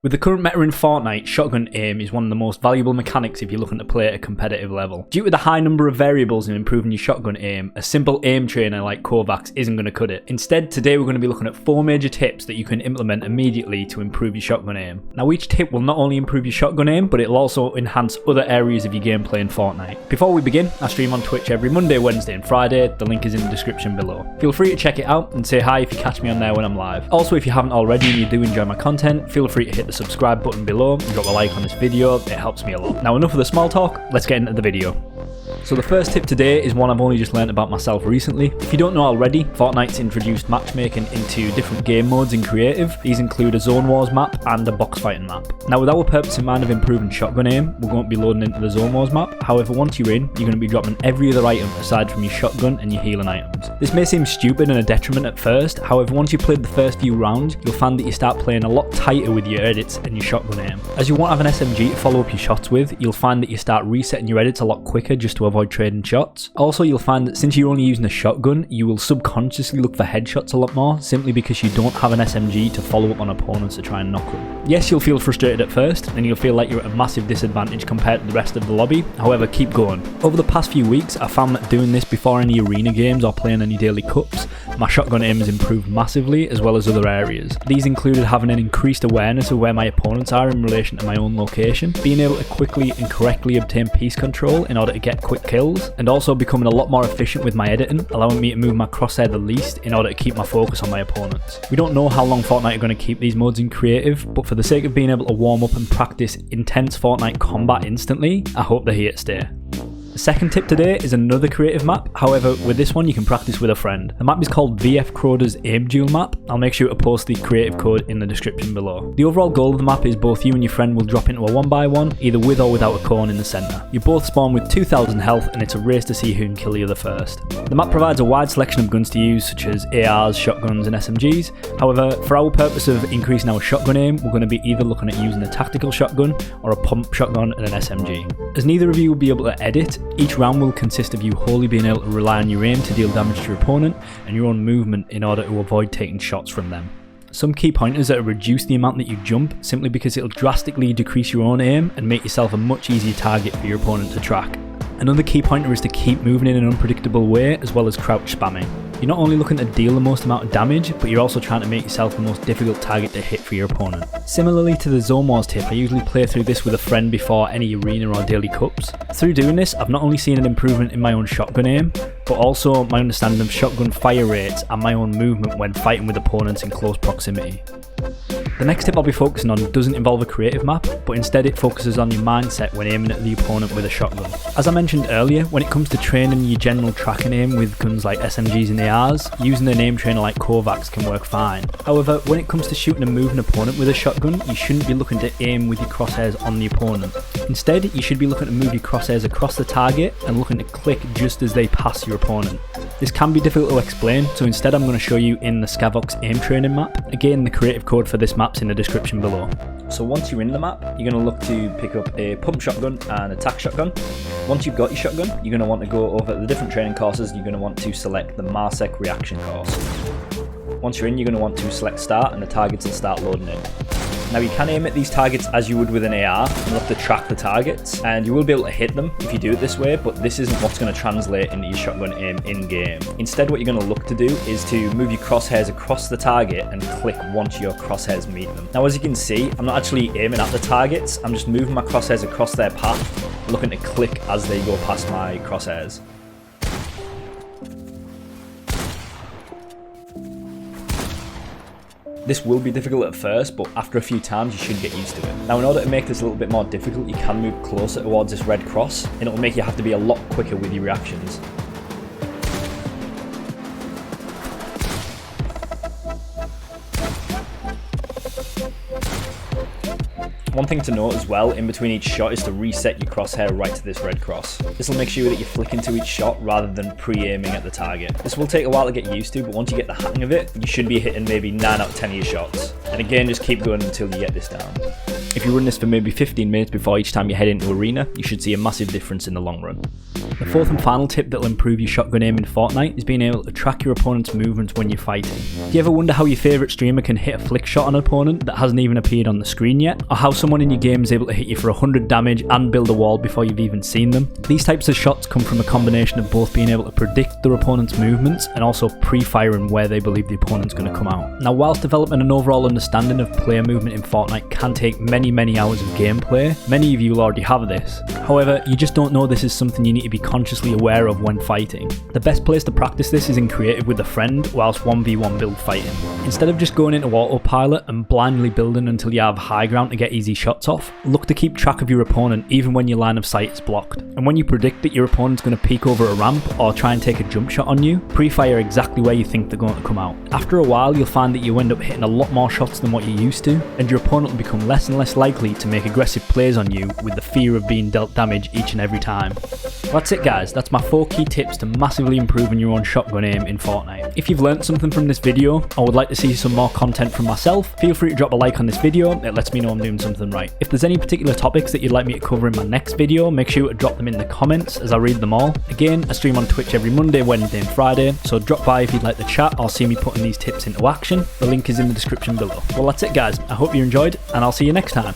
With the current meta in Fortnite, shotgun aim is one of the most valuable mechanics if you're looking to play at a competitive level. Due to the high number of variables in improving your shotgun aim, a simple aim trainer like Skaavok isn't going to cut it. Instead, today we're going to be looking at 4 major tips that you can implement immediately to improve your shotgun aim. Now each tip will not only improve your shotgun aim, but it'll also enhance other areas of your gameplay in Fortnite. Before we begin, I stream on Twitch every Monday, Wednesday and Friday, the link is in the description below. Feel free to check it out and say hi if you catch me on there when I'm live. Also, if you haven't already and you do enjoy my content, feel free to hit the subscribe button below and drop a like on this video, it helps me a lot. Now enough of the small talk, let's get into the video. So the first tip today is one I've only just learned about myself recently. If you don't know already, Fortnite's introduced matchmaking into different game modes in creative. These include a zone wars map and a box fighting map. Now with our purpose in mind of improving shotgun aim, we're going to be loading into the zone wars map. However, once you're in, you're going to be dropping every other item aside from your shotgun and your healing items. This may seem stupid and a detriment at first, however once you've played the first few rounds, you'll find that you start playing a lot tighter with your edits and your shotgun aim. As you won't have an SMG to follow up your shots with, you'll find that you start resetting your edits a lot quicker just to avoid trading shots. Also, you'll find that since you're only using a shotgun, you will subconsciously look for headshots a lot more, simply because you don't have an SMG to follow up on opponents to try and knock them. Yes, you'll feel frustrated at first, and you'll feel like you're at a massive disadvantage compared to the rest of the lobby, however keep going. Over the past few weeks, I found that doing this before any arena games or playing any daily cups, my shotgun aim has improved massively, as well as other areas. These included having an increased awareness of where my opponents are in relation to my own location, being able to quickly and correctly obtain piece control in order to get quick kills, and also becoming a lot more efficient with my editing, allowing me to move my crosshair the least in order to keep my focus on my opponents. We don't know how long Fortnite are going to keep these modes in creative, but for the sake of being able to warm up and practice intense Fortnite combat instantly, I hope they're here to stay. The second tip today is another creative map, however with this one you can practice with a friend. The map is called VF Kroader's Aim Duel map. I'll make sure to post the creative code in the description below. The overall goal of the map is both you and your friend will drop into a 1x1, either with or without a cone in the centre. You both spawn with 2000 health and it's a race to see who can kill the other first. The map provides a wide selection of guns to use such as ARs, shotguns and SMGs, however for our purpose of increasing our shotgun aim we're going to be either looking at using a tactical shotgun or a pump shotgun and an SMG. As neither of you will be able to edit, each round will consist of you wholly being able to rely on your aim to deal damage to your opponent and your own movement in order to avoid taking shots from them. Some key pointers are to reduce the amount that you jump, simply because it'll drastically decrease your own aim and make yourself a much easier target for your opponent to track. Another key pointer is to keep moving in an unpredictable way, as well as crouch spamming. You're not only looking to deal the most amount of damage, but you're also trying to make yourself the most difficult target to hit for your opponent. Similarly to the Zone Wars tip, I usually play through this with a friend before any arena or daily cups. Through doing this, I've not only seen an improvement in my own shotgun aim, but also my understanding of shotgun fire rates and my own movement when fighting with opponents in close proximity. The next tip I'll be focusing on doesn't involve a creative map, but instead it focuses on your mindset when aiming at the opponent with a shotgun. As I mentioned earlier, when it comes to training your general tracking aim with guns like SMGs and ARs, using an aim trainer like Skaavok can work fine. However, when it comes to shooting a moving opponent with a shotgun, you shouldn't be looking to aim with your crosshairs on the opponent. Instead, you should be looking to move your crosshairs across the target and looking to click just as they pass your opponent. This can be difficult to explain, so instead I'm going to show you in the Skaavok Aim Training map. Again, the creative code for this map's in the description below. So once you're in the map, you're going to look to pick up a pump shotgun and a tac shotgun. Once you've got your shotgun, you're going to want to go over the different training courses. You're going to want to select the Marsec reaction course. Once you're in, you're going to want to select start and the targets will start loading in. Now you can aim at these targets as you would with an AR, and you'll have to track the targets, and you will be able to hit them if you do it this way, but this isn't what's going to translate into your shotgun aim in-game. Instead what you're going to look to do is to move your crosshairs across the target and click once your crosshairs meet them. Now as you can see, I'm not actually aiming at the targets, I'm just moving my crosshairs across their path, looking to click as they go past my crosshairs. This will be difficult at first, but after a few times you should get used to it. Now in order to make this a little bit more difficult, you can move closer towards this red cross, and it will make you have to be a lot quicker with your reactions. One thing to note as well, in between each shot, is to reset your crosshair right to this red cross. This will make sure that you flick into each shot rather than pre-aiming at the target. This will take a while to get used to, but once you get the hang of it, you should be hitting maybe 9 out of 10 of your shots. And again, just keep going until you get this down. If you run this for maybe 15 minutes before each time you head into arena, you should see a massive difference in the long run. The fourth and final tip that will improve your shotgun aim in Fortnite is being able to track your opponent's movements when you're fighting. Do you ever wonder how your favourite streamer can hit a flick shot on an opponent that hasn't even appeared on the screen yet? Or how someone in your game is able to hit you for 100 damage and build a wall before you've even seen them? These types of shots come from a combination of both being able to predict their opponent's movements and also pre-firing where they believe the opponent's going to come out. Now, whilst developing an overall understanding of player movement in Fortnite can take many hours of gameplay, many of you will already have this. However, you just don't know this is something you need to be consciously aware of when fighting. The best place to practice this is in creative with a friend whilst 1v1 build fighting. Instead of just going into autopilot and blindly building until you have high ground to get easy shots off, look to keep track of your opponent even when your line of sight is blocked. And when you predict that your opponent's going to peek over a ramp or try and take a jump shot on you, pre-fire exactly where you think they're going to come out. After a while, you'll find that you end up hitting a lot more shots than what you used to, and your opponent will become less and less likely to make aggressive plays on you with the fear of being dealt damage each and every time. That's it guys, that's my 4 key tips to massively improving your own shotgun aim in Fortnite. If you've learnt something from this video or would like to see some more content from myself, feel free to drop a like on this video, it lets me know I'm doing something right. If there's any particular topics that you'd like me to cover in my next video, make sure to drop them in the comments as I read them all. Again, I stream on Twitch every Monday, Wednesday and Friday, so drop by if you'd like to chat or see me putting these tips into action. The link is in the description below. Well that's it guys, I hope you enjoyed and I'll see you next time.